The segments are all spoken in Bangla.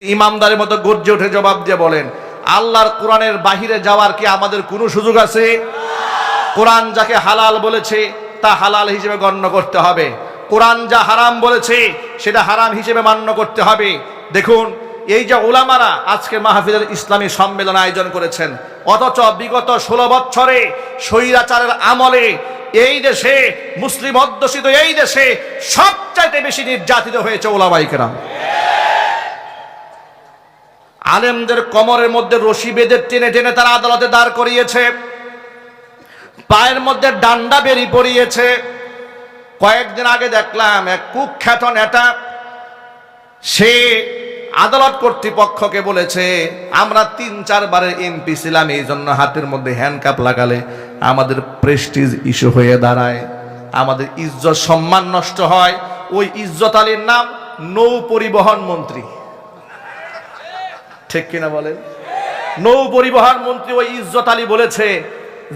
ইমামদারের মতো গর্জে উঠে জবাব দিয়ে বলেন, আল্লাহর কোরআনের বাহিরে যাওয়ার কি আমাদের কোনো সুযোগ আছে? কোরআন যাকে হালাল বলেছে তা হালাল হিসেবে গণ্য করতে হবে, কোরআন যা হারাম বলেছে সেটা হারাম হিসেবে মান্য করতে হবে। দেখুন, এই যে উলামারা আজকে মাহফিলের ইসলামী সম্মেলন আয়োজন করেছেন, অথচ বিগত 16 বছরে স্বৈরাচারের আমলে এই দেশে, মুসলিম অধ্যুষিত এই দেশে সবচাইতে বেশি নির্যাতিত হয়েছে উলামায়ে কেরাম। আলেমদের কোমরের মধ্যে রশি বেঁধে টেনে টেনে তারা আদালতে দাঁড় করিয়েছে, পায়ের মধ্যে ডান্ডা বেরি পড়িয়েছে। কয়েকদিন আগে দেখলাম এক কুখ্যাত নেতা, সে আদালত কর্তৃপক্ষকে বলেছে, আমরা 3-4 বারের এমপি ছিলাম, এই জন্য হাতের মধ্যে হ্যান্ডকাপ লাগালে আমাদের প্রেস্টিজ ইস্যু হয়ে দাঁড়ায়, আমাদের ইজ্জত সম্মান নষ্ট হয়। ওই ইজ্জত আলীর নাম নৌ পরিবহন মন্ত্রী, ঠিক কিনা বলেন? নৌ পরিবহন মন্ত্রী ওই ইজ্জত আলী বলেছে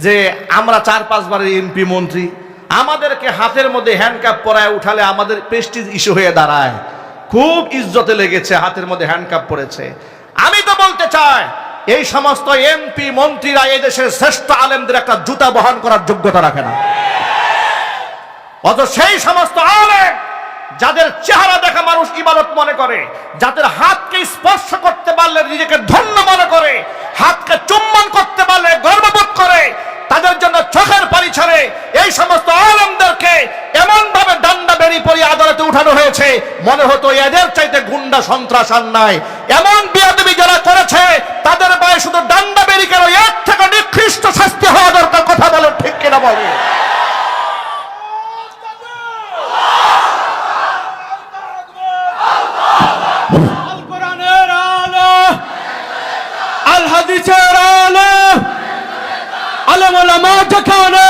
যে আমরা 4-5 বারের এমপি মন্ত্রী, আমাদেরকে হাতের মধ্যে হ্যান্ডকাপ পরায় উঠালে আমাদের প্রেস্টিজ ইস্যু হয়ে দাঁড়ায়। খুব ইজ্জতে লেগেছে, হাতের মধ্যে হ্যান্ডকাপ পরেছে। আমি তো বলতে চাই, এই সমস্ত এমপি মন্ত্রীরা এই দেশের শ্রেষ্ঠ আলেমদের একটা জুতা বহন করার যোগ্যতা রাখে না। অথচ সেই সমস্ত আলেম যাদের চেহারা দেখা মানুষ ইবাদত মনে করে, যাদের হাতকে স্পর্শ করতে পারলে নিজেকে ধন্য মনে করে, হাতকে চুম্বন করতে পারলে গর্ববোধ করে, তাদের জন্য চোখের পানি ছাড়ে, এই সমস্ত আলেমদেরকে এমন ভাবে ডান্ডা বেরি পরিয়ে আদালতে উঠানো হয়েছে, মনে হতো এদের চাইতে গুন্ডা সন্ত্রাস আর নাই। এমন বেয়াদবি যারা করেছে তাদের পায়ে শুধু ডান্ডা বেরি কেন, এর থেকে নিকৃষ্ট শাস্তি হওয়া দরকার। কথা বলেন ঠিক কিনা বলে? হাদিসের আলো, আলেম ওলামা যেখানে,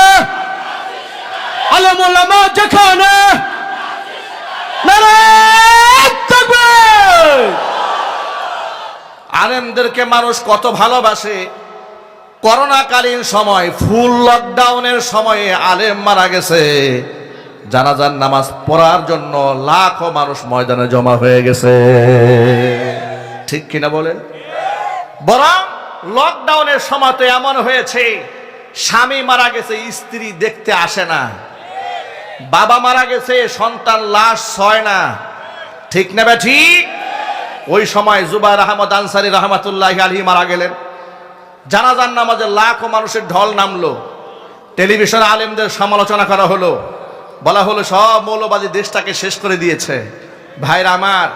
আলেম ওলামা যেখানে, নারায়ে তাকবীর। আলেমদেরকে মানুষ কত ভালোবাসে। করোনাকালীন সময়, ফুল লকডাউনের সময়ে আলেম মারা গেছে, জানাজার নামাজ পড়ার জন্য লাখো মানুষ ময়দানে জমা হয়ে গেছে, ঠিক কিনা বলেন? বরং লকডাউনের সময় তো এমন হয়েছে, স্বামী মারা গেছে, স্ত্রী দেখতে আসে না, বাবা মারা গেছে, সন্তান লাশ ছয় না, ঠিক না বে ঠিক? ওই সময় জুবায়ের আহমদ আনসারী রহমাতুল্লাহি আলাইহি মারা গেলেন, জানাজার নামাজে লাখো মানুষের ঢল নামলো, টেলিভিশনে আলেমদের সমালোচনা করা হলো, বলা হলো সব মৌলবাদী দেশটাকে শেষ করে দিয়েছে। ভাইরা আমার,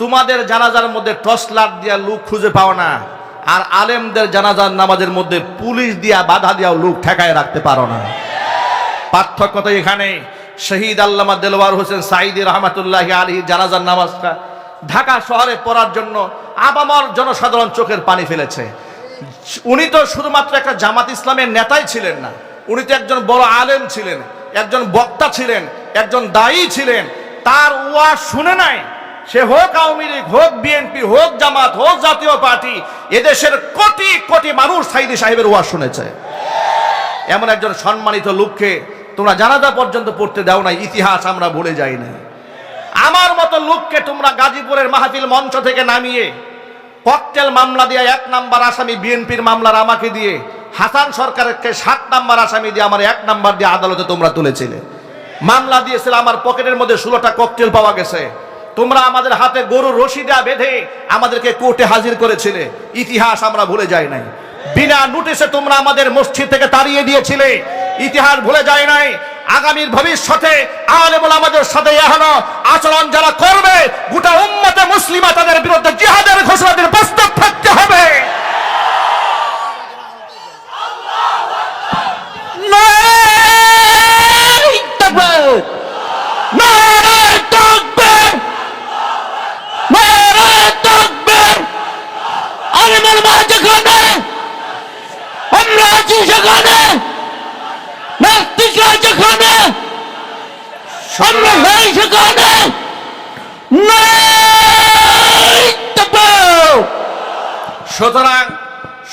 তোমাদের জানাজার মধ্যে টর্চ লাইট দিয়া লোক খুঁজে পাও না, আর আলেমদের জানাজার নামাজের মধ্যে পুলিশ দিয়া বাধা দিয়াও লোক ঠেকায় রাখতে পারো না। পার্থক্য তো এখানে। শহীদ আল্লামা দেলওয়ার হোসেন সাঈদী রহমাতুল্লাহি আলাইহি জানাজার নামাজটা ঢাকা শহরে পড়ার জন্য আপামর জনসাধারণ চোখের পানি ফেলেছে। উনি তো শুধুমাত্র একটা জামাত ইসলামের নেতাই ছিলেন না, উনি তো একজন বড় আলেম ছিলেন, একজন বক্তা ছিলেন, একজন দায়ী ছিলেন। তার ওয়াজ শুনে নাই, সে হোক আওয়ামী লীগ, হোক বিএনপি, হোক জামাত, হোক জাতীয় পার্টি, এদেশের কোটি কোটি মানুষ সাঈদী সাহেবের ওয়াজ শুনেছে। এমন একজন সম্মানিত লোককে তোমরা জানাজা পর্যন্ত পড়তে দাও নাই, ইতিহাস আমরা ভুলে যাই না। আমার মতো লোককে তোমরা গাজীপুরের মাহফিল মঞ্চ থেকে নামিয়ে ককটেল মামলা দিয়ে 1 নাম্বার আসামি, বিএনপির মামলার আমাকে দিয়ে, হাসান সরকারকে 7 নাম্বার আসামি দিয়ে আমার 1 নাম্বার দিয়ে আদালতে তোমরা তুলেছিলে। মামলা দিয়েছিল, আমার পকেটের মধ্যে 16টা ককটেল পাওয়া গেছে। তোমরা আমাদের হাতে গরুর রশি দেয়া বেঁধে আমাদেরকে কোর্টে হাজির করেছিলে, ইতিহাস আমরা ভুলে যাই নাই। বিনা নোটিশে তোমরা আমাদের মসজিদ থেকে তাড়িয়ে দিয়েছিলে, ইতিহাস ভুলে যায় নাই। আগামীর ভবিষ্যতে আলেম ওলামাদের সাথে এখনো আচরণ যারা করবে, গোটা উম্মতে মুসলিমা তাদের বিরুদ্ধে জিহাদের ঘোষণা দিয়ে প্রস্তুত থাকতে হবে। নারায়ে তাকবীর, নারায়ে তাকবীর, নারায়ে তাকবীর। আলেম ওলামা যেখানে, আমরা আছি সেখানে, নাস্তিকরা যেখানে, আমরা সেই সেখানে।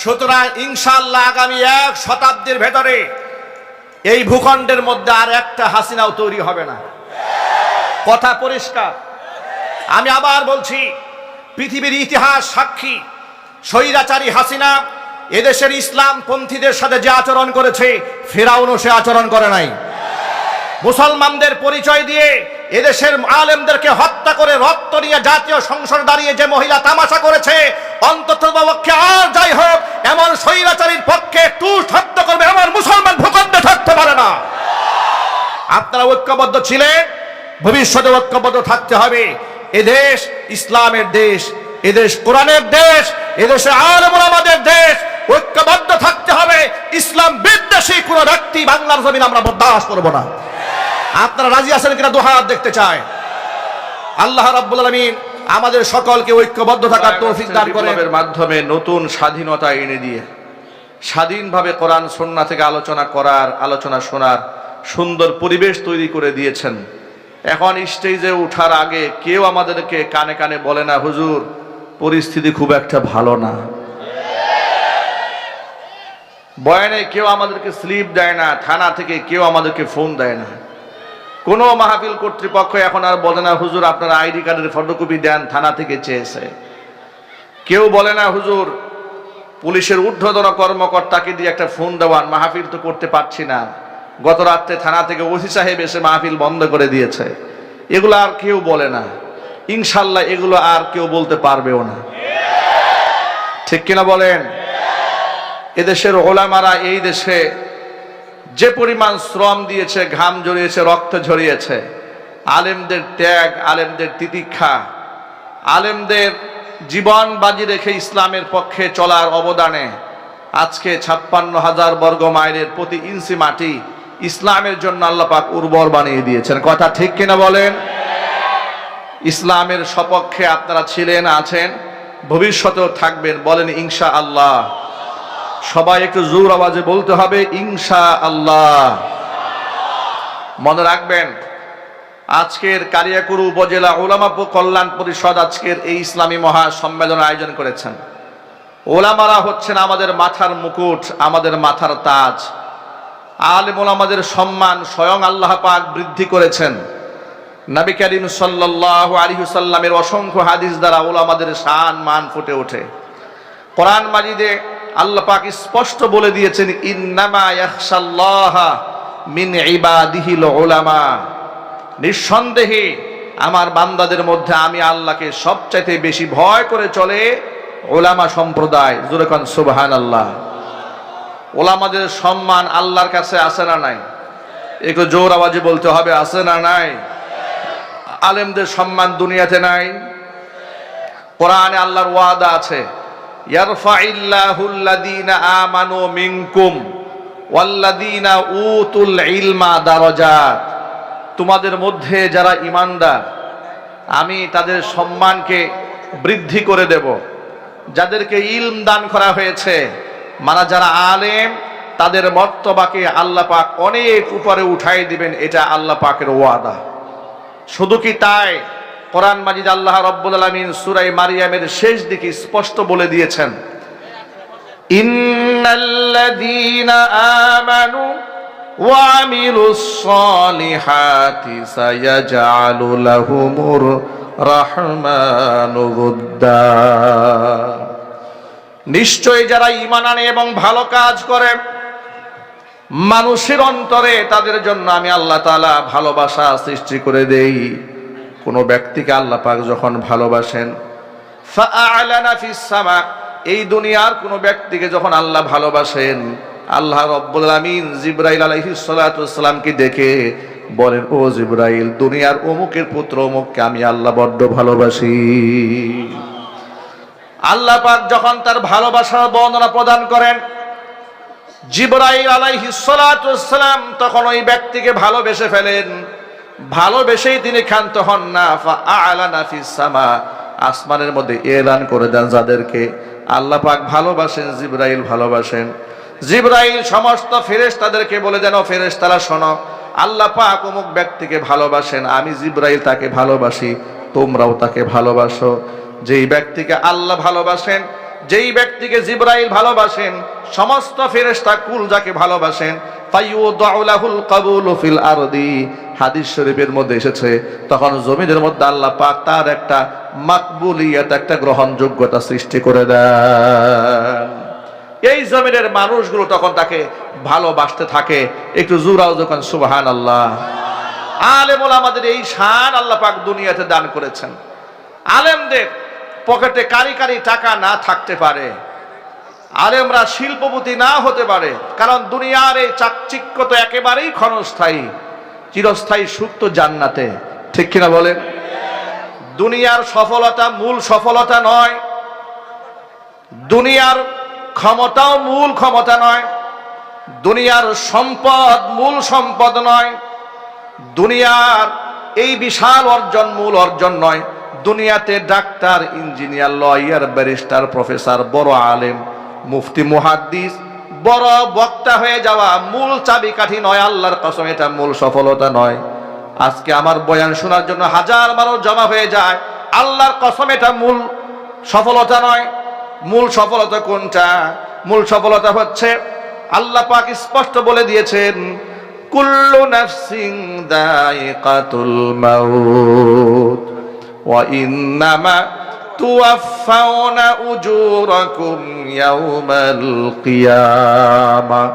সুতরাং ইনশাআল্লাহ আগামী 1 শতাব্দীর ভেতরে এই ভূখণ্ডের মধ্যে আর একটা হাসিনাও তৈরি হবে না, কথা পরিষ্কার। আমি আবার বলছি, পৃথিবীর ইতিহাস সাক্ষী। স্বৈরাচারী হাসিনা এদেশের ইসলাম পন্থীদের সাথে যে আচরণ করেছে, ফেরাউনও সে আচরণ করে নাই। মুসলমানদের পরিচয় দিয়ে এদেশের আলেমদেরকে হত্যা করে রক্ত নিয়ে জাতীয় সংসদ দাঁড়িয়ে যে মহিলা তামাশা করেছে, অন্ততপক্ষে আর যাই হোক এমন স্বৈরাচারীর পক্ষে টু থাকতে করবে এমন মুসলমান ভূখণ্ডে থাকতে পারে না। আপনারা ঐক্যবদ্ধ ছিলেন, ভবিষ্যতে ঐক্যবদ্ধ থাকতে হবে। এদেশ ইসলামের দেশ, এদেশ কোরআনের দেশ, এদেশে আলেম ওলামাদের দেশ। ঐক্যবদ্ধ থাকতে হবে। ইসলাম বিদ্বেষী কোন ব্যক্তি বাংলার জমিন আমরা বরদাস্ত করব না। আপনারা রাজি আছেন কিনা দুহাত দেখতে চায়। আল্লাহ রাব্বুল আলামিন আমাদের সকলকে ঐক্যবদ্ধ থাকার তৌফিক দান করেন। এর মাধ্যমে নতুন স্বাধীনতা এনে দিয়ে স্বাধীনভাবে কোরআন সুন্নাহ থেকে আলোচনা করার, আলোচনা শোনার সুন্দর পরিবেশ তৈরি করে দিয়েছেন। এখন স্টেজে ওঠার আগে কেউ আমাদেরকে কানে কানে বলে না, হুজুর পরিস্থিতি খুব একটা ভালো না। বয়ানে কেউ আমাদেরকে স্লিপ দেয় না, থানা থেকে কেউ আমাদেরকে ফোন দেয় না। কোন মাহফিল কর্তৃপক্ষ এখন আর বলে না, হুজুর আপনার আইডি কার্ডের ফটোকপি দেন, থানা থেকে চেয়েছে। কেউ বলে না, হুজুর পুলিশের ঊর্ধ্বতন কর্মকর্তাকে দিয়ে একটা ফোন দেওয়ান, মাহফিল তো করতে পারছি না। গত রাত্রে থানা থেকে ওসি সাহেব এসে মাহফিল বন্ধ করে দিয়েছে। এগুলো আর কেউ বলে না। ইনশাল্লাহ এগুলো আর কেউ বলতে পারবেও না। ঠিক কিনা বলেন? এদেশের ওলামারা এই দেশে যে পরিমাণ শ্রম দিয়েছে, ঘাম ঝরিয়েছে, রক্ত ঝরিয়েছে, আলেমদের ত্যাগ, আলেমদের তিতিক্ষা, আলেমদের জীবন বাজি রেখে ইসলামের পক্ষে চলার অবদানে আজকে 56,000 বর্গ মাইলের প্রতি ইঞ্চি মাটি ইসলামের জন্য আল্লাহ পাক উর্বর বানিয়ে দিয়েছেন। কথা ঠিক কিনা বলেন? ইসলামের সপক্ষে আপনারা ছিলেন, আছেন, ভবিষ্যতেও থাকবেন। বলেন ইনশাআল্লাহ। সবাই একটু জোর আওয়াজে বলতে হবে ইনশাআল্লাহ। মনে রাখবেন, আজকের কালিয়াকুড় উপজেলা ওলামা কল্যাণ পরিষদ আজকের এই ইসলামী মহা সম্মেলন আয়োজন করেছেন। ওলামারা হচ্ছেন আমাদের মাথার মুকুট, আমাদের মাথার তাজ। আলেম ওলামাদের সম্মান স্বয়ং আল্লাহ পাক বৃদ্ধি করেছেন। নবী করিম সাল্লাল্লাহু আলাইহি ওয়াসাল্লামের অসংখ্য হাদিস দ্বারা ওলামাদের শান মান ফুটে ওঠে। কোরআন মাজিদে আল্লাহ পাক স্পষ্ট বলে দিয়েছেন, ইন্নামা ইয়াখশাল্লাহা মিন ইবাদিহিল উলামা। নিঃসন্দেহে আমার বান্দাদের মধ্যে আমি আল্লাহকে সবচাইতে বেশি ভয় করে চলে ওলামা সম্প্রদায়। জোরে কোন সুবহানাল্লাহ। ওলামাদের সম্মান আল্লাহর কাছে আছে না নাই? একটু জোর আওয়াজে বলতে হবে, আছে না নাই? আলেমদের সম্মান দুনিয়াতে নাই? কোরআনে আল্লাহর ওয়াদা আছে, ইয়ারফাইল্লাহুল্লাযীনা আমানু মিনকুম ওয়াল্লাযীনা উতুল ইলমা দারাজাত। তোমাদের মধ্যে যারা ঈমানদার আমি তাদের সম্মানকে বৃদ্ধি করে দেব। যাদেরকে ইলম দান করা হয়েছে, মানে যারা আলেম, তাদের মর্তবাকে আল্লাহ পাক অনেক উপরে উঠাই দিবেন। এটা আল্লাহ পাকের ওয়াদা। শুধু কি তাই, কোরআন মাজিদ আল্লাহ রাব্বুল আলামিন সূরা মারিয়ামের শেষ দিকে স্পষ্ট বলে দিয়েছেন, ইন্নাল্লাযীনা আমানু ওয়া আমিলুস সালিহাতি সায়াজআলু লাহুমুর রাহমানু উদ্দা। নিশ্চয় যারা ঈমান আনে এবং ভালো কাজ করে, মানুষের অন্তরে তাদের জন্য আমি আল্লাহ তাআলা ভালোবাসা সৃষ্টি করে দেই। কোন ব্যক্তিকে আল্লাহ পাক যখন ভালোবাসেন, ফাআলানা ফিস সামা, এই দুনিয়ার কোন ব্যক্তিকে যখন আল্লাহ ভালোবাসেন, আল্লাহ রাব্বুল আলামিন জিবরাইল আলাইহিস সালাতু ওয়াস সালামকে ডেকে বলেন, ও জিবরাইল, দুনিয়ার অমুকের পুত্র অমুককে আমি আল্লাহ বড্ড ভালোবাসি। আল্লাহ পাক যখন তার ভালোবাসার বর্ণনা প্রদান করেন, জিবরাইল আলাইহিস সালাতু ওয়াস সালাম তখন ওই ব্যক্তিকে ভালোবেসে ফেলেন। ভালোবেসেই তিনি ক্ষান্ত হন না, ফাআলানা ফিস সামা, আসমানের মধ্যে এলান করে দেন যাদেরকে আল্লাহ পাক ভালোবাসেন, জিবরাইল ভালোবাসেন। জিবরাইল সমস্ত ফেরেশতাদেরকে বলে দেন, ও ফেরেশতারা শোনো, আল্লাহ পাক অমুক ব্যক্তিকে ভালোবাসেন, আমি জিবরাইল তাকে ভালোবাসি, তোমরাও তাকে ভালোবাসো। যেই ব্যক্তিকে আল্লাহ ভালোবাসেন, যেই ব্যক্তিকে জিবরাইল ভালোবাসেন, সমস্ত ফেরেশতা কুল যাকে ভালোবাসেন, ফায়ুদাউ লাহুল কাবুলু ফিল আরদি, হাদিস শরীফের মধ্যে এসেছে, তখন জমিনের মধ্যে আল্লাহ পাক তার একটা মাকবুলিয়ত, একটা গ্রহণযোগ্যতা সৃষ্টি করে দেন। এই জমিনের মানুষগুলো তখন তাকে ভালোবাসতে থাকে। একটু জোরাও যখন সুবহানাল্লাহ। আলেম ওলামাদের এই শান আল্লাহ পাক দুনিয়াতে দান করেছেন। আলেমদের পকেটে কারি কারি টাকা না থাকতে পারে, আলেমরা শিল্পপতি না হতে পারে, কারণ দুনিয়ার এই চাকচিক্য তো একেবারেই ক্ষণস্থায়ী, চিরস্থায়ী সুখ তো জান্নাতে, ঠিক কিনা বলেন? দুনিয়ার সফলতা মূল সফলতা নয়, দুনিয়ার ক্ষমতাও মূল ক্ষমতা নয়, দুনিয়ার সম্পদ মূল সম্পদ নয়, দুনিয়ার এই বিশাল অর্জন মূল অর্জন নয়। দুনিয়াতে doctor, engineer, lawyer, barrister, professor, বড় আলেম, মুফতি, মুহাদ্দিস, বড় বক্তা হয়ে যাওয়া মূল চাবিকাঠি নয়। আল্লাহর কসম এটা মূল সফলতা নয়। আজকে আমার বয়ান শোনার জন্য হাজার মানুষ জমা হয়ে যায়, আল্লাহর কসম এটা মূল সফলতা নয়। মূল সফলতা কোনটা? মূল সফলতা হচ্ছে আল্লাহ পাক স্পষ্ট বলে দিয়েছেন, কুল্লু নাফসিন দায়িকাতুল মাউত ওয়া ইন্নামা তুওয়াফাউনা উজুরাকুম ইয়াওমাল কিয়ামাহ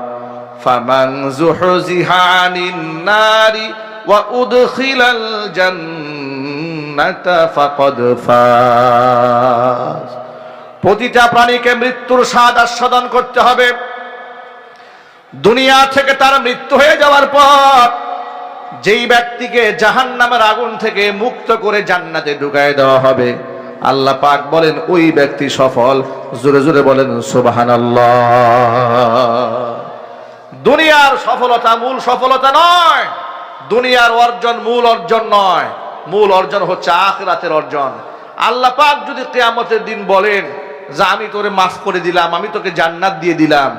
ফামান যুহজিহা আনিন নারি ওয়া উদখিলাল জান্নাতা ফাকাদ ফাজ। প্রতিটা প্রাণীকে মৃত্যুর স্বাদ আস্বাদন করতে হবে। দুনিয়া থেকে তার মৃত্যু হয়ে যাওয়ার পর যেই ব্যক্তিকে জাহান্নামের আগুন থেকে মুক্ত করে জান্নাতে ঢুকায় দেওয়া হবে, আল্লাহ পাক বলেন ওই ব্যক্তি সফল। জোরে জোরে বলেন সুবহানাল্লাহ। দুনিয়ার সফলতা মূল সফলতা নয়, দুনিয়ার অর্জন মূল অর্জন নয়। মূল অর্জন হচ্ছে আখিরাতের অর্জন। আল্লাহ পাক যদি কিয়ামতের দিন বলেন যে আমি তোরে মাফ করে দিলাম, আমি তোকে জান্নাত দিয়ে দিলাম,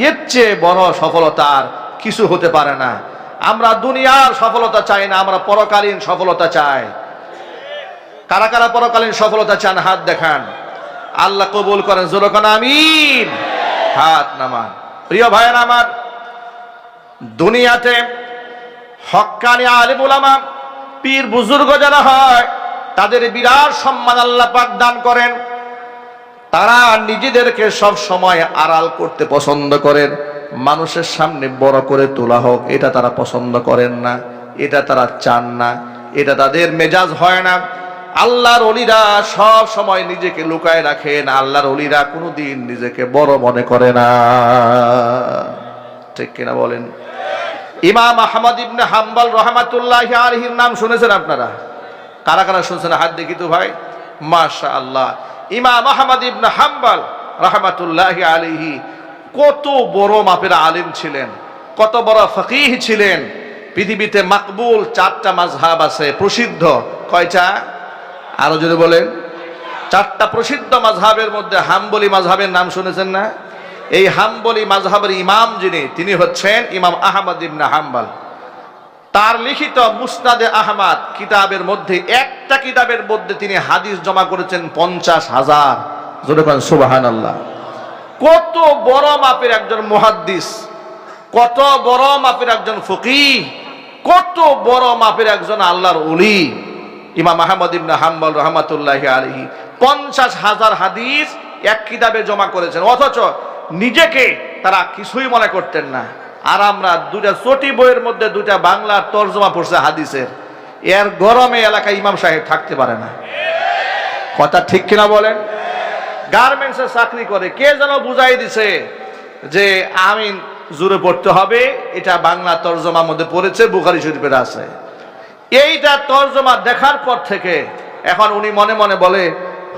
এর চেয়ে বড় সফলতা আর কিছু হতে পারে না। আমরা দুনিয়ার সফলতা চাই না, আমরা পরকালীন সফলতা চাই। কারা কারা পরকালীন সফলতা চান হাত দেখান। আল্লাহ কবুল করেন, জোরে কোন আমিন। হাত নামান। প্রিয় ভাইয়েরা আমার, দুনিয়াতে হক্কানি আলেম উলামা, পীর বুজুর্গ যারা হয়, তাদের বিরাট সম্মান আল্লাহ পাক দান করেন। তারা নিজেদেরকে সব সময় আড়াল করতে পছন্দ করেন। মানুষের সামনে বড় করে তোলা হোক, এটা তারা পছন্দ করেন না, এটা তারা চান না, এটা তাদের মেজাজ হয় না। আল্লাহর ওলিরা সব সময় নিজেকে লুকায় রাখেন। আল্লাহর ওলিরা কোনোদিন নিজেকে বড় মনে করে না, ঠিক কিনা বলেন? ইমাম আহমদ ইবনে হাম্বল রাহমাতুল্লাহি আলাইহির নাম শুনেছেন আপনারা? কারা কারা শুনছেন হাত দেখি তো ভাই। মাশাআল্লাহ। ইমাম আহমদ ইবনে হাম্বল রাহমাতুল্লাহি আলাইহি কত বড় মাপের আলেম ছিলেন, কত বড় ফকিহ ছিলেন। পৃথিবীতে মাকবুল 4টা মাযহাব আছে, প্রসিদ্ধ। কয়টা? আরো যদি বলেন। 4টা প্রসিদ্ধ মাযহাবের মধ্যে হাম্বলি মাযহাবের নাম শুনেছেন না? এই হাম্বলি মাযহাবের ইমাম যিনি, তিনি হচ্ছেন ইমাম আহমদ ইবনে হাম্বল। তার লিখিত মুসনাদে আহমদ কিতাবের মধ্যে, একটা কিতাবের মধ্যে তিনি হাদিস জমা করেছেন 50,000। জোরে বলেন সুবহানাল্লাহ। কত বড় মাপের একজন মুহাদ্দিস, কত বড় মাপের একজন ফকিহ, কত বড় মাপের একজন আল্লাহর ওলি ইমাম আহমদ ইবনে হাম্বল রাহমাতুল্লাহি আলাইহি 50,000 হাদিস এক কিতাবে জমা করেছেন। অথচ নিজেকে তারা কিছুই মনে করতেন না। আর আমরা 2টা চটি বইয়ের মধ্যে 2টা বাংলার তরজমা পড়ছে হাদিসের, এর গরমে এলাকায় ইমাম সাহেব থাকতে পারে না। কথা ঠিক কিনা বলেন? গার্মেন্টসে চাকরি করে, কে যেন বুঝাই দিছে যে আমিন জোরে পড়তে হবে, এটা বাংলা তরজমার মধ্যে পড়েছে, বুখারী শরীফের আছে। এইটা তরজমা দেখার পর থেকে এখন উনি মনে মনে বলে,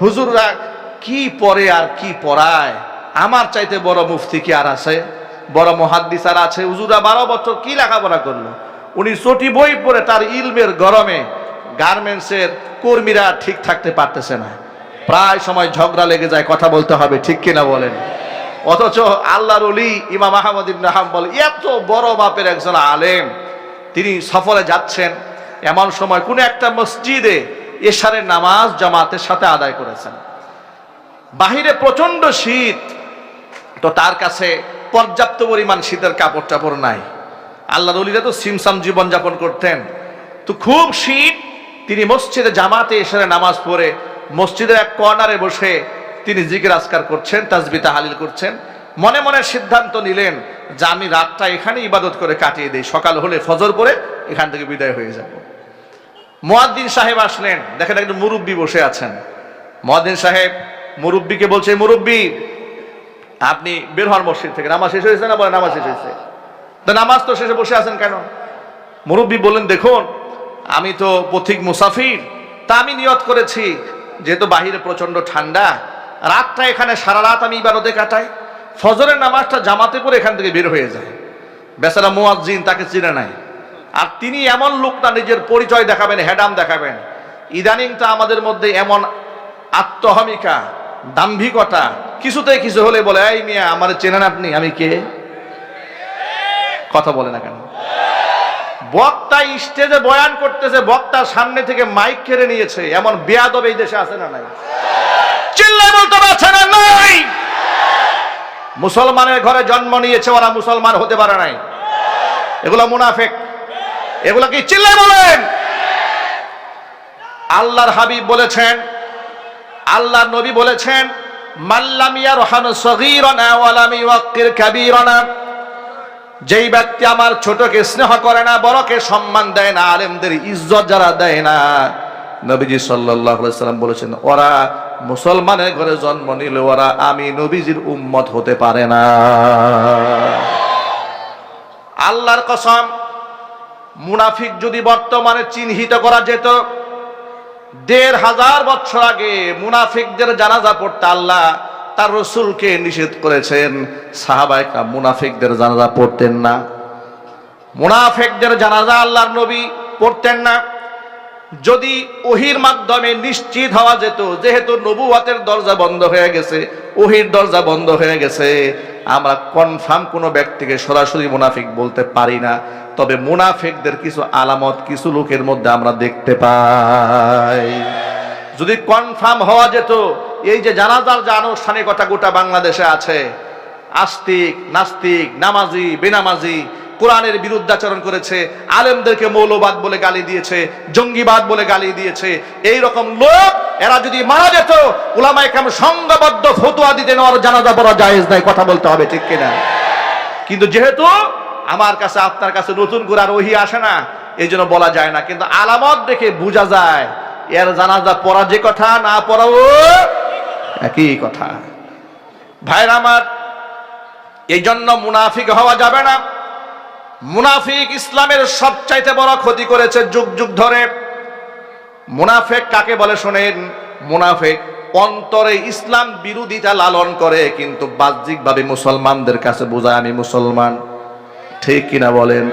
হুজুররা কি পড়ে আর কি পড়ায়, আমার চাইতে বড় মুফতি কি আর আছে, বড় মুহাদ্দিস আর আছে? হুজুররা 12 বছর কি লেখাপড়া করলো। উনি চটি বই পড়ে তার ইলমের গরমে গার্মেন্টসের কর্মীরা ঠিক থাকতে পারতেছে না, প্রায় সময় ঝগড়া লেগে যায়, কথা বলতে হবে, ঠিক কিনা বলেন? অথচ আল্লাহর ওলি ইমাম আহমদ ইবনে হাম্বল এত বড় মাপের একজন আলেম, তিনি সফরে যাচ্ছেন, এমন সময় কোন একটা মসজিদে এশারের নামাজ জামাতের সাথে আদায় করেছেন। বাহিরে প্রচন্ড শীত, তো তার কাছে পর্যাপ্ত পরিমাণ শীতের কাপড় টাপড় নাই। আল্লাহর ওলিরা তো সিমসাম জীবনযাপন করতেন, তো খুব শীত, তিনি মসজিদে জামাতে এসে নামাজ পড়ে মসজিদের এক কর্নারে বসে তিনি জিকির আজকার করছেন, তাসবিহ তাহলিল করছেন। মনে মনে সিদ্ধান্ত নিলেন যে আমি রাতটা এখানে ইবাদত করে কাটিয়ে দেই, সকাল হলে ফজর পড়ে এখান থেকে বিদায় হয়ে যাব। মুয়াজ্জিন সাহেব আসলেন, দেখেন একজন মুরব্বী বসে আছেন। মুয়াজ্জিন সাহেব মুরব্বীকে বলছে, মুরব্বী আপনি বের হন মসজিদ থেকে, নামাজ শেষ হয়েছে না? বলে নামাজ শেষ হয়েছে। তো নামাজ তো শেষে বসে আছেন কেন? মুরব্বী বললেন, দেখুন আমি তো পথিক মুসাফির, তা আমি নিয়ত করেছি যেহেতু বাহিরে প্রচন্ড ঠান্ডা, রাতটা এখানে সারা রাত আমি ইবাদতে কাটাই, ফজরের নামাজটা জামাতে পড়ে এখান থেকে বের হয়ে যায়। বেচারা মুয়াজ্জিন তাকে চিনে নাই। আর তিনি এমন লোক না, নিজের পরিচয় দেখাবেন, হেডাম দেখাবেন। ইদানিং তো আমাদের মধ্যে এমন আত্মহমিকা, দাম্ভিকতা, কিছুতে কিছু হলে বলে, এই মিয়া আমার চেনেন আপনি, আমি কে? কথা বলে না কেন? বক্তা স্টেজে বয়ান করতেছে, বক্তার সামনে থেকে মাইক কেড়ে নিয়েছে, এমন বেয়াদব এই দেশে আছে না নাই? চিল্লায় বলতে পারছে না নাই? মুসলমানের ঘরে জন্ম নিয়েছে, ওরা মুসলমান হতে পারে নাই। এগুলো মুনাফিক। এগুলো কি? চিল্লায় বলেন। আল্লাহর হাবিব বলেছেন, আল্লাহর নবী বলেছেন, মাল্লাম ইয়ারহাম সগীরানা ওয়া লাম ইউক্কির কাবীরানা, যেই ব্যক্তি আমার ছোটকে স্নেহ করে না, বড়কে সম্মান দেয় না, আলেমদের ইজ্জত যারা দেয় না, নবীজি সাল্লাল্লাহু আলাইহি সাল্লাম বলেছেন ওরা মুসলমানের ঘরে জন্ম নিলে ওরা আমি নবীজির উম্মত হতে পারে না। আল্লাহর কসম, মুনাফিক যদি বর্তমানে চিহ্নিত করা যেত, ১৫০০ বছর আগে মুনাফিকদের জানাজা পড়তে আল্লাহ তার রাসূলকে নিষেধ করেছেন। সাহাবায়ে কেরাম মুনাফিকদের জানাজা পড়তেন না, মুনাফিকদের জানাজা আল্লাহর নবী পড়তেন না। যদি ওহীর মাধ্যমে নিশ্চিত হওয়া যেত, যেহেতু নবুয়তের দরজা বন্ধ হয়ে গেছে, ওহীর দরজা বন্ধ হয়ে গেছে, আমরা কনফার্ম কোনো ব্যক্তিকে সরাসরি মুনাফিক বলতে পারি না। তবে মুনাফিকদের কিছু আলামত কিছু লোকের মধ্যে আমরা দেখতে পাই। যদি কনফার্ম হওয়া যেত, এই যে জানাজার যে আনুষ্ঠানিকতা গোটা বাংলাদেশে আছে, আস্তিক নাস্তিক, নামাজি বেনামাজি, কোরআনের বিরুদ্ধাচরণ করেছে, আলেমদেরকে মৌলবাদ বলে গালি দিয়েছে, জঙ্গিবাদ বলে গালি দিয়েছে, এই রকম লোক এরা যদি মারা যেত, উলামায়ে কেরাম সংঘবদ্ধ ফতোয়া দিতেন ওর জানাজা পড়া জায়েজ নাই। কথা বলতে হবে, ঠিক কিনা? কিন্তু যেহেতু আমার কাছে আপনার কাছে নতুন করে আর ওহী আসে না, এই জন্য বলা যায় না। কিন্তু আলামত দেখে বোঝা যায় এর জানাজা পড়া যে কথা, না পড়াও একই কথা। ভাইরা আমার, এই জন্য মুনাফিক হওয়া যাবে না। মুনাফিক ইসলামের সবচাইতে বড় ক্ষতি করেছে যুগ যুগ ধরে। মুনাফিক কাকে বলে শোনেন? মুনাফিক অন্তরে ইসলাম বিরোধিতা লালন করে, কিন্তু বাহ্যিকভাবে মুসলমানদের কাছে বোঝায় আমি মুসলমান। ঠিক কিনা বলেন?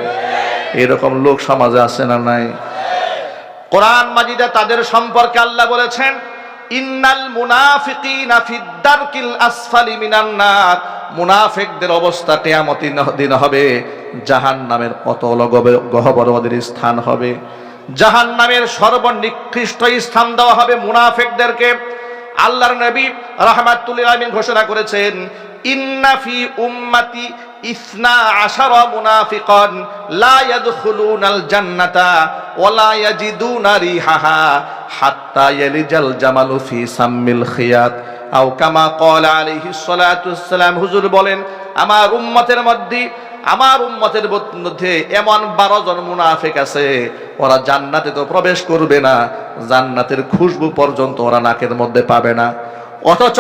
এরকম লোক সমাজে আছে না নাই? কোরআন মাজিদে তাদের সম্পর্কে আল্লাহ বলেছেন, ইন্নাল মুনাফিকিনা ফিদ দারকিল আসফালি মিনান নার, মুনাফিকদের অবস্থা কিয়ামতের দিন হবে জাহান্নামের অতল গহ্বরে ওদের স্থান হবে। জাহান্নামের সর্বনিকৃষ্ট স্থান দেওয়া হবে মুনাফিকদেরকে। আল্লাহর নবী রাহমাতুল লিল আলামিন ঘোষণা করেছেন, ইন্না ফি উম্মতি 12 মুনাফিকান লা ইয়াদখুলুনাল জান্নাতা ওয়া লা ইয়াজিদুনা রিহাহা হাত্তা ইয়ালিজাল জামালু ফি সাম্মিল খিয়াত আও কামা ক্বালা আলাইহিস সালাতু ওয়াসসালাম। হুজুর বলেন, আমার উম্মতের মধ্যে এমন 12 জন মুনাফিক আছে, ওরা জান্নাতে তো প্রবেশ করবে না, জান্নাতের খুশবু পর্যন্ত ওরা নাকের মধ্যে পাবে না। অথচ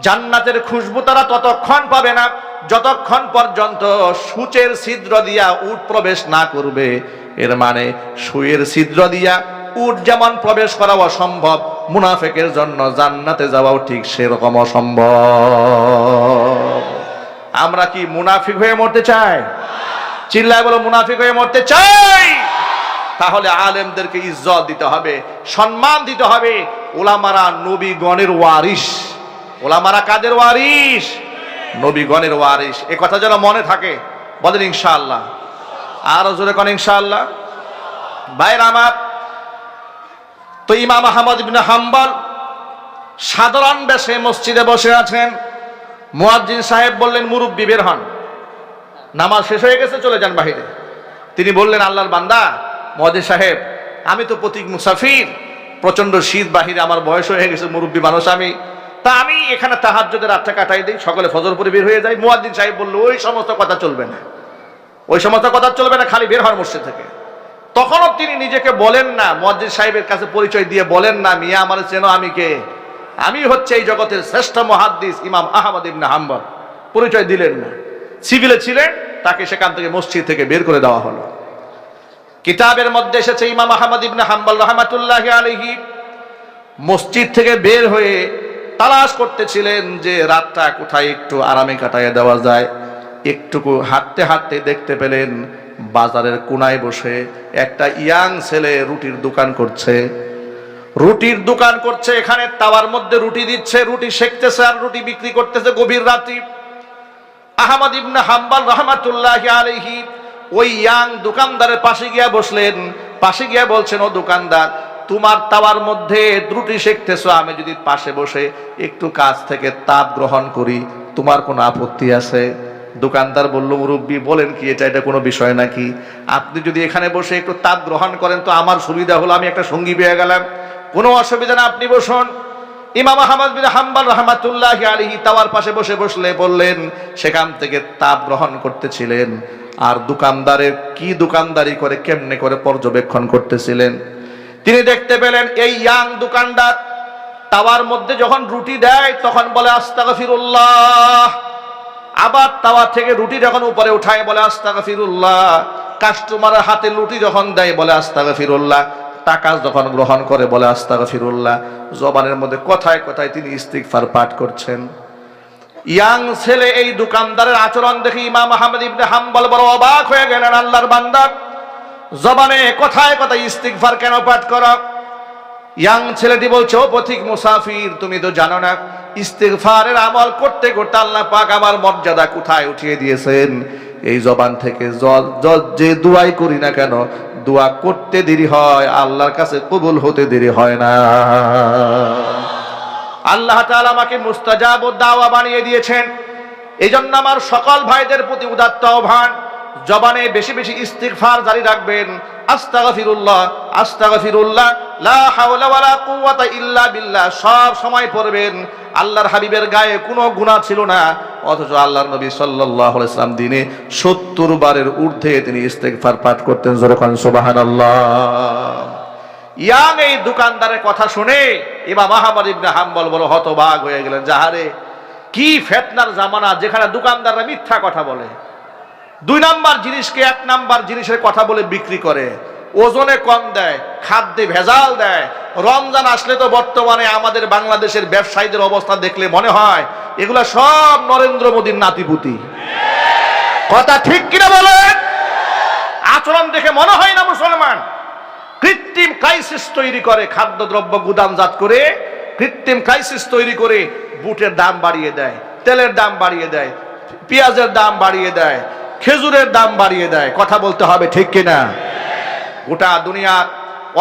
জান্নাতের খুশবু তারা ততক্ষণ পাবে না যতক্ষণ পর্যন্ত সূচের ছিদ্র দিয়া উট প্রবেশ না করবে। এর মানে সুয়ের ছিদ্র দিয়া উট যেমন প্রবেশ করা অসম্ভব, মুনাফিকের জন্য জান্নাতে যাওয়াও ঠিক সেরকম অসম্ভব। আমরা কি মুনাফিক হয়ে মরতে চাই? চিল্লায় বলো, মুনাফিক হয়ে মরতে চাই? তাহলে আলেমদেরকে ইজ্জত দিতে হবে, সম্মান দিতে হবে। উলামারা নবীগণের ওয়ারিস। উলামারা কাদের ওয়ারিস? নবীগণের ওয়ারিস। এ কথা যেন মনে থাকে, বলেন ইনশাআল্লাহ। আরো জোরে কোন ইনশাআল্লাহ। ভাইরা আমার, তো ইমাম আহমদ ইবনে হাম্বল সাধারণ বেশে মসজিদে বসে আছেন। মুয়াজ্জিন সাহেব বললেন, মুরব্বি বের হন, নামাজ শেষ হয়ে গেছে, চলে যান বাহিরে। তিনি বললেন, আল্লাহর বান্দা, মুয়াজ্জিন সাহেব, আমি তো প্রতীক মুসাফির, প্রচন্ড শীত, বাহিরে আমার বয়স হয়ে গেছে, মুরব্বী মানুষ আমি, তা আমি এখানে তাহাজ্জুদের রাতটা কাটাই দিই, সকালে ফজর পরে বের হয়ে যাই। মুয়াজ্জিন সাহেব বলল, ওই সমস্ত কথা চলবে না, ওই সমস্ত কথা চলবে না, খালি বের হয় মসজিদ থেকে। তখনও তিনি নিজেকে বলেন না, মুয়াজ্জিন সাহেবের কাছে পরিচয় দিয়ে বলেন না, মিয়া আমার চেনো আমি কে, আমি হচ্ছে এই জগতের শ্রেষ্ঠ মুহাদ্দিস ইমাম আহমদ ইবনে হাম্বল, পরিচয় দিলেন না। সিভিলে ছিলেন, তাকে সেখান থেকে মসজিদ থেকে বের করে দেওয়া হলো। কিতাবের মধ্যে এসেছে ইমাম আহমদ ইবনে হাম্বল রাহমাতুল্লাহি আলাইহি মসজিদ থেকে বের হয়ে তালাশ করতেছিলেন যে রাতটা কোথায় একটু আরামে কাটাইয়া দেওয়া যায়। একটুকু হাঁটতে হাঁটতে দেখতে পেলেন বাজারের কোনায় বসে একটা ইয়াং ছেলে রুটির দোকান করছে। রুটির দোকান করছে, এখানে তাওয়ার মধ্যে রুটি দিচ্ছে, রুটি সেকতেছে আর রুটি বিক্রি করতেছে গভীর রাতে। আহমদ ইবনে হাম্বল রাহমাতুল্লাহি আলাইহি ওই ইয়াং দোকানদারের পাশে গিয়া বসলেন, পাশে গিয়া বলছেন, ও দোকানদার, তোমার তাওয়ার মধ্যে রুটি সেকতেছো, আমি যদি পাশে বসে একটু কাছ থেকে তাপ গ্রহণ করি, তোমার কোনো আপত্তি আছে? দোকানদার বলল, মুরব্বী বলেন কি, এটা কোনো বিষয় নাকি? আপনি যদি এখানে বসে একটু তাপ গ্রহণ করেন তো আমার সুবিধা হলো, আমি একটা সঙ্গী পেয়ে গেলাম, কোনো অসুবিধা না, আপনি বসুন। ইমাম আহমদ বিন হাম্বল রাহমাতুল্লাহি আলাইহি তাওয়ার পাশে বসলে বললেন, সেখান থেকে তাপ গ্রহণ করতেছিলেন। আর দোকানদারের কি দোকানদারি করে, কেমনে করে পর্যবেক্ষণ করতেছিলেন। তিনি দেখতে পেলেন এই ইয়াং দোকানদার তাওয়ার মধ্যে যখন রুটি দেয় তখন বলে আস্তাগফিরুল্লাহ, আবার তাওয়া থেকে রুটি যখন উপরে উঠায় বলে আস্তাগফিরুল্লাহ, কাস্টমারের হাতে রুটি যখন দেয় বলে আস্তাগফিরুল্লাহ, টাকা যখন গ্রহণ করে বলে আস্তাগফিরুল্লাহ। জবানের মধ্যে কথায় কথায় তিনি ইস্তিগফার পাঠ করছেন। ইয়াং ছেলে এই দোকানদারের আচরণ দেখে ইমাম আহমদ ইবনে হাম্বল বড় অবাক হয়ে গেলেন, আল্লাহর বান্দা জবানে কথায় কথায় ইস্তিগফার কেন পাঠ করা? ইয়াং ছেলেটি বলছে, ও পথিক মুসাফির, তুমি তো জানো না ইস্তিগফারের আমল করতে করতে আল্লাহ পাক আমার মর্যাদা কোথায় উঠিয়ে দিয়েছেন। এই জবান থেকে যে দুয়াই করি না কেন, দোয়া করতে দেরি হয়, আল্লাহর কাছে কবুল হতে দেরি হয় না। আল্লাহ তাআলা আমাকে মুস্তাজাব দাওয়া বানিয়ে দিয়েছেন। এই জন্য আমার সকল ভাইদের প্রতি উদাত্ত আহ্বান, জবানে বেশি বেশি ইস্তিগফার জারি রাখবেন। আস্তাগফিরুল্লাহ আস্তাগফিরুল্লাহ, লা হাওলা ওয়ালা কুওয়াতা ইল্লা বিল্লাহ সব সময় পড়বেন। আল্লাহর হাবিবের গায়ে কোনো গুনাহ ছিল না, অথচ আল্লাহর নবী সাল্লাল্লাহু আলাইহি ওয়াসাল্লাম দিনে 70 বারের ঊর্ধ্বে তিনি ইস্তিগফার পাঠ করতেন। জোরে বলেন সুবহানাল্লাহ। ইয়াং এই দোকানদারের কথা শুনে ইমাম আহমদ ইবনে হাম্বল বড় হতবাক হয়ে গেলেন। যাহারে কি ফিতনার জামানা, যেখানে দোকানদাররা মিথ্যা কথা বলে, 2 নাম্বার জিনিসকে 1 নাম্বার জিনিসের কথা বলে বিক্রি করে, ওজনে কম দেয়, খাদ্যে ভেজাল দেয়। রমজান আসলে তো বর্তমানে আমাদের বাংলাদেশের ব্যবসায়ীদের অবস্থা দেখলে মনে হয় এগুলা সব নরেন্দ্র মোদীর নাতিপুতি। কথা ঠিক কিনা বলেন? আচরণ দেখে মনে হয় না মুসলমান। কৃত্রিম ক্রাইসিস তৈরি করে, খাদ্যদ্রব্য গুদামজাত করে কৃত্রিম ক্রাইসিস তৈরি করে বুটের দাম বাড়িয়ে দেয়, তেলের দাম বাড়িয়ে দেয়, পেঁয়াজের দাম বাড়িয়ে দেয়, খেজুরের দাম বাড়িয়ে দেয়। কথা বলতে হবে ঠিক কিনা? গোটা দুনিয়ার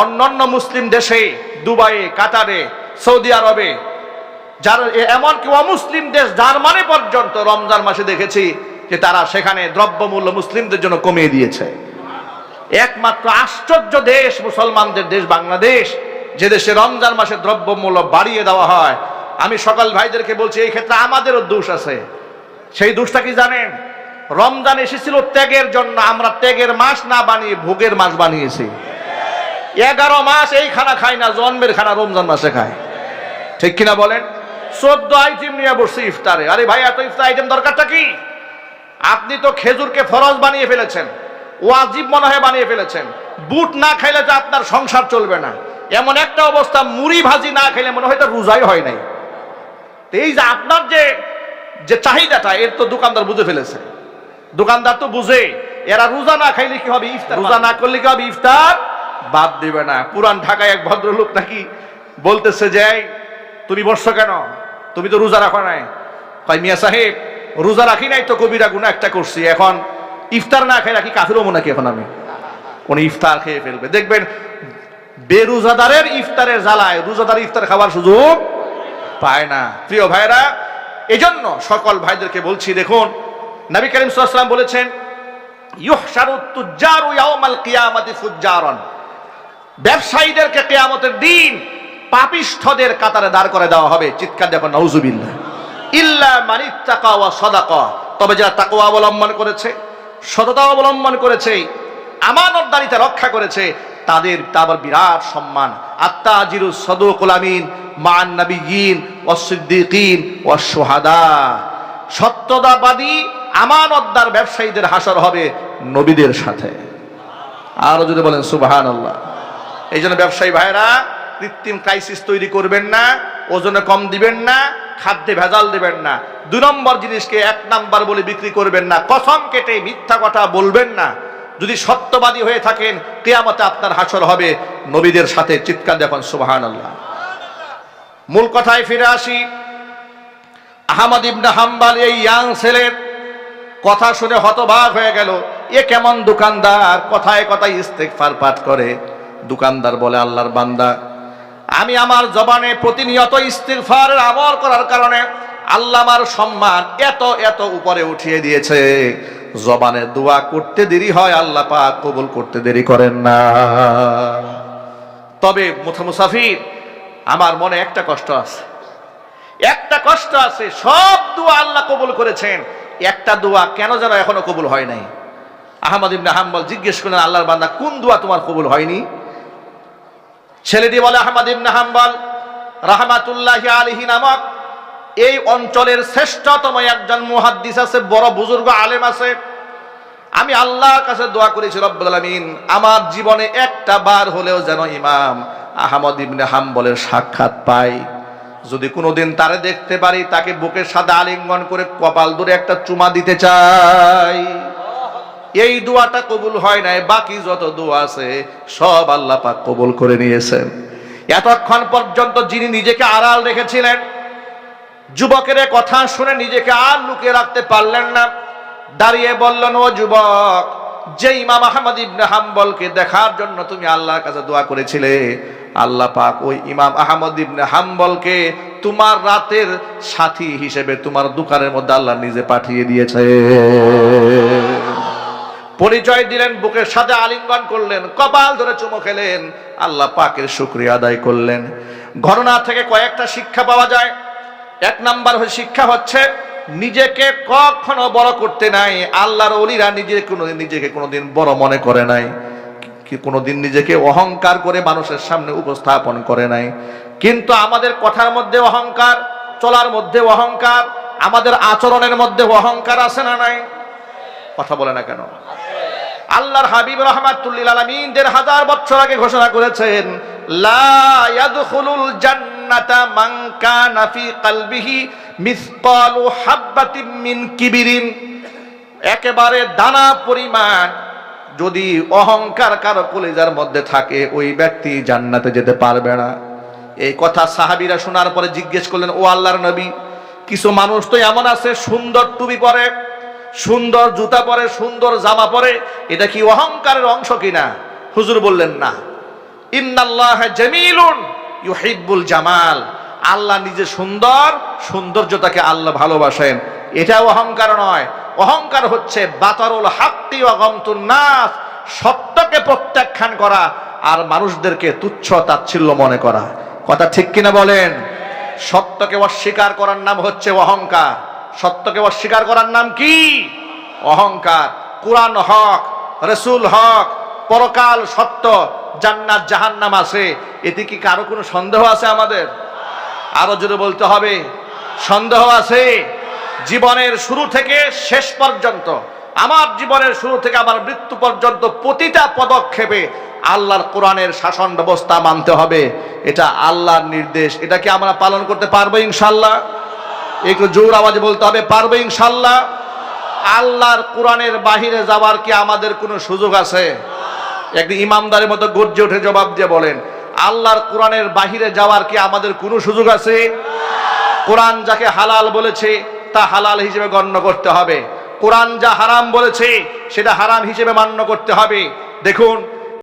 অন্যান্য মুসলিম দেশে, দুবাইয়ে, কাতারে, সৌদি আরবে, যার এমনকি অমুসলিম দেশ জার্মানি পর্যন্ত রমজান মাসে দেখেছি যে তারা সেখানে দ্রব্যমূল্য মুসলিমদের জন্য কমিয়ে দিয়েছে। একমাত্র আশ্চর্য দেশ মুসলমানদের দেশ বাংলাদেশ, যে দেশে রমজান মাসে দ্রব্যমূল্য বাড়িয়ে দেওয়া হয়। আমি সকল ভাইদেরকে বলছি, এই ক্ষেত্রে আমাদেরও দোষ আছে। সেই দোষটা কি জানেন? রমজান এসেছিল ত্যাগের জন্য, আমরা ত্যাগের মাস না বানিয়ে ভোগের মাস বানিয়েছি। 11 মাস এই খানা খাই না, জন্মের খানা রমজান মাসে খায়। ঠিক কিনা বলেন? 14 আইটেম নিয়ে বসছে ইফতারে। আরে ভাই, এত ইফতার আইটেম দরকারটা কি? আপনি তো খেজুরকে ফরজ বানিয়ে ফেলেছেন, ওয়াজিব মনে হয় বানিয়ে ফেলেছেন। বুট না খাইলে তো আপনার সংসার চলবে না, এমন একটা অবস্থা। মুড়ি ভাজি না খাইলে মনে হয় তো রোজাই হয় নাই। এই যে আপনার যে চাহিদাটা, এর তো দোকানদার বুঝে ফেলেছে। দোকানদার তো বুঝে এরা রোজা না খাইলে কি হবে, ইফতার রোজা না করলে কি হবে, ইফতার বাদ দিবে না। পুরান ঢাকায় এক ভদ্রলোক নাকি বলতেছে যে, তুমি বসছো কেন, তুমি তো রোজা রাখো নাই। কয়, মিয়া সাহেব রোজা রাখি নাই তো কবিরা গুনাহ একটা করছি, এখন ইফতার না খাই রাখি কাফির হবো নাকি? এখন আমি কোন ইফতার খেয়ে ফেলবে। দেখবেন বেরোজাদারের ইফতারের জ্বালায় রোজাদার ইফতার খাবার সুযোগ পায় না। প্রিয় ভাইরা, এজন্য সকল ভাইদেরকে বলছি, দেখুন নবী করিম সাল্লাল্লাহু আলাইহি ওয়াসাল্লাম বলেছেন, ইউহশারুত তুজ্জারু ইয়াউমাল কিয়ামাতি ফুজ্জারান, ব্যবসায়ীদেরকে কিয়ামতের দিন পাপিষ্ঠদের কাতারে দাঁড় করে দেওয়া হবে। চিৎকার দেখো নাউজুবিল্লাহ। ইল্লা মানিত্তাকা ওয়া সাদাকা, তবে যারা তাকওয়া অবলম্বন করেছে, সততা অবলম্বন করেছে, আমানতদারিতা রক্ষা করেছে, তাদের তারপর বিরাট সম্মান। আত্তাজিরুস সাদুকুল আমিন মান নাবিয়্যিন ওয়াস সিদ্দিকিন ওয়াস শুহাদা, সত্যতাবাদী আমানতদার ব্যবসায়ীদের হাসর হবে নবীদের সাথে। আরো যদি বলেন সুবহানাল্লাহ। এই জন্য ব্যবসায়ী ভাইরা কৃত্রিম ক্রাইসিস তৈরি করবেন না, ওজনে কম দিবেন না, খাদ্যে ভেজাল দিবেন না, 2 নম্বর জিনিসকে 1 নাম্বার বলে বিক্রি করবেন না, কসম কেটে মিথ্যা কথা বলবেন না। যদি সত্যবাদী হয়ে থাকেন কিয়ামতে আপনার হাসর হবে নবীদের সাথে। চিৎকার দেখুন সুবহানাল্লাহ। মূল কথায় ফিরে আসি। আহমদ ইবনে হাম্বল এই ইয়াং ছেলের কথা শুনে হতবাক হয়ে গেল। এ কেমন দোকানদার, কথায় কথায় ইস্তেগফার পাঠ করে। দোকানদার বলে, আল্লাহর বান্দা, আমি আমার জবানে প্রতিনিয়ত ইস্তিগফারের আমল করার কারণে আল্লাহ আমার সম্মান এত এত উপরে উঠিয়ে দিয়েছে। জবানে দোয়া করতে দেরি হয়, আল্লাহ পাক কবুল করতে দেরি করেন না। তবে মুসাফির, আমার মনে একটা কষ্ট আছে, একটা কষ্ট আছে। সব দোয়া আল্লাহ কবুল করেছেন, একটা দোয়া কেন যেন এখনো কবুল হয় নাই। আহমদ ইবনে হাম্বল জিজ্ঞেস করলেন, আল্লাহর বান্দা, কোন দোয়া তোমার কবুল হয়নি? ছেলেটি বলে, আহমদ ইবনে হাম্বল রাহমাতুল্লাহি আলাইহি নামক এই অঞ্চলের শ্রেষ্ঠতম একজন মুহাদ্দিস আছে, বড় বুজুর্গ আলেম আছে। আমি আল্লাহর কাছে দোয়া করেছি, রব্বুল আলামিন আমার জীবনে একটা বার হলেও যেন ইমাম আহমদ ইবনে হাম্বলের সাক্ষাৎ পাই। যদি কোনোদিন তারে দেখতে পারি, তাকে বুকের সাথে আলিঙ্গন করে কপাল ধরে একটা চুমা দিতে চাই। এই দোয়াটা কবুল হয় নাই, বাকি যত দোয়া আছে সব আল্লাহ পাক কবুল করে নিয়েছেন। এতক্ষণ পর্যন্ত যিনি নিজেকে আড়াল রেখেছিলেন, যুবকের কথা শুনে নিজেকে আর লুকিয়ে রাখতে পারলেন না, দাঁড়িয়ে বললেন, ও যুবক, যে ইমাম আহমদ ইবনে হাম্বলকে দেখার জন্য তুমি আল্লাহর কাছে দোয়া করেছিলে, আল্লাহ পাক ওই ইমাম আহমদ ইবনে হাম্বলকে তোমার রাতের সাথী হিসেবে তোমার দোকানের মধ্যে আল্লাহ নিজে পাঠিয়ে দিয়েছে। পরিচয় দিলেন, বুকের সাথে আলিঙ্গন করলেন, কপাল ধরে চুমো খেলেন, আল্লাহ পাকের শুকরিয়া আদায় করলেন। ঘটনা থেকে কয়েকটা শিক্ষা পাওয়া যায়। 1 নাম্বার শিক্ষা হচ্ছে, নিজেকে কখনো বড় করতে নাই। আল্লাহর ওলিরা নিজেকে কোনোদিন বড় মনে করে নাই, কোনোদিন নিজেকে অহংকার করে মানুষের সামনে উপস্থাপন করে নাই। কিন্তু আমাদের কথার মধ্যে অহংকার, চলার মধ্যে অহংকার, আমাদের আচরণের মধ্যে অহংকার আছে না নাই? কথা বলে না কেন? আল্লাহর হাবিব রাহমাতুল লিল আলামিন 1000 বছর আগে ঘোষণা করেছেন, লা ইয়াদখুলুল জান্নাতা মান কানা ফি কলবিহি মিসকালু হাববাতিন মিন কিবরিন। একেবারে দানা পরিমাণ যদি অহংকার কারো কলিজার মধ্যে থাকে, ওই ব্যক্তি জান্নাতে যেতে পারবে না। এই কথা সাহাবীরা শোনার পরে জিজ্ঞেস করলেন, ও আল্লাহর নবী, কিছু মানুষ তো এমন আছে সুন্দর টুপি পরে, সুন্দর জুতা পরে, সুন্দর জামা পরে, এটা কি অহংকারের অংশ কিনা? হুজুর বললেন, না। ইন্নাল্লাহা জামিলুন ইউহিব্বুল জামাল, আল্লাহ নিজে সুন্দর, সৌন্দর্যতাকে আল্লাহ ভালোবাসেন। এটা অহংকার নয়। অহংকার হচ্ছে বাতারুল হাক্কি ওয়া গামতুন নাস, সত্যকে প্রত্যাখ্যান করা আর মানুষদেরকে তুচ্ছ তাচ্ছিল্য মনে করা। কথা ঠিক কিনা বলেন? সত্যকে অস্বীকার করার নাম হচ্ছে অহংকার। সত্যকে অস্বীকার করার নাম কি? অহংকার। কুরআন হক, রাসূল হক, পরকাল সত্য, জান্নাত জাহান্নাম আছে, এতে কি কারো কোনো সন্দেহ আছে আমাদের? আরো জোরে বলতে হবে, সন্দেহ আছে? জীবনের শুরু থেকে শেষ পর্যন্ত, আমার জীবনের শুরু থেকে আমার মৃত্যু পর্যন্ত প্রতিটা পদক্ষেপে আল্লাহর কোরআনের শাসন ব্যবস্থা মানতে হবে। এটা আল্লাহর নির্দেশ। এটা কি আমরা পালন করতে পারবো ইনশাআল্লাহ? একটু জোর আওয়াজে বলতে হবে, পারবো ইনশাআল্লাহ? আল্লাহর কোরআনের বাহিরে যাওয়ার কি আমাদের কোনো সুযোগ আছে? একটি ইমামদারের মতো গর্জে উঠে জবাব দিয়ে বলেন, আল্লাহর কোরআনের বাহিরে যাওয়ার কি আমাদের কোনো সুযোগ আছে? কোরআন যাকে হালাল বলেছে তা হালাল হিসেবে গণ্য করতে হবে। কোরআন যা হারাম বলেছে সেটা হারাম হিসেবে মান্য করতে হবে। দেখুন,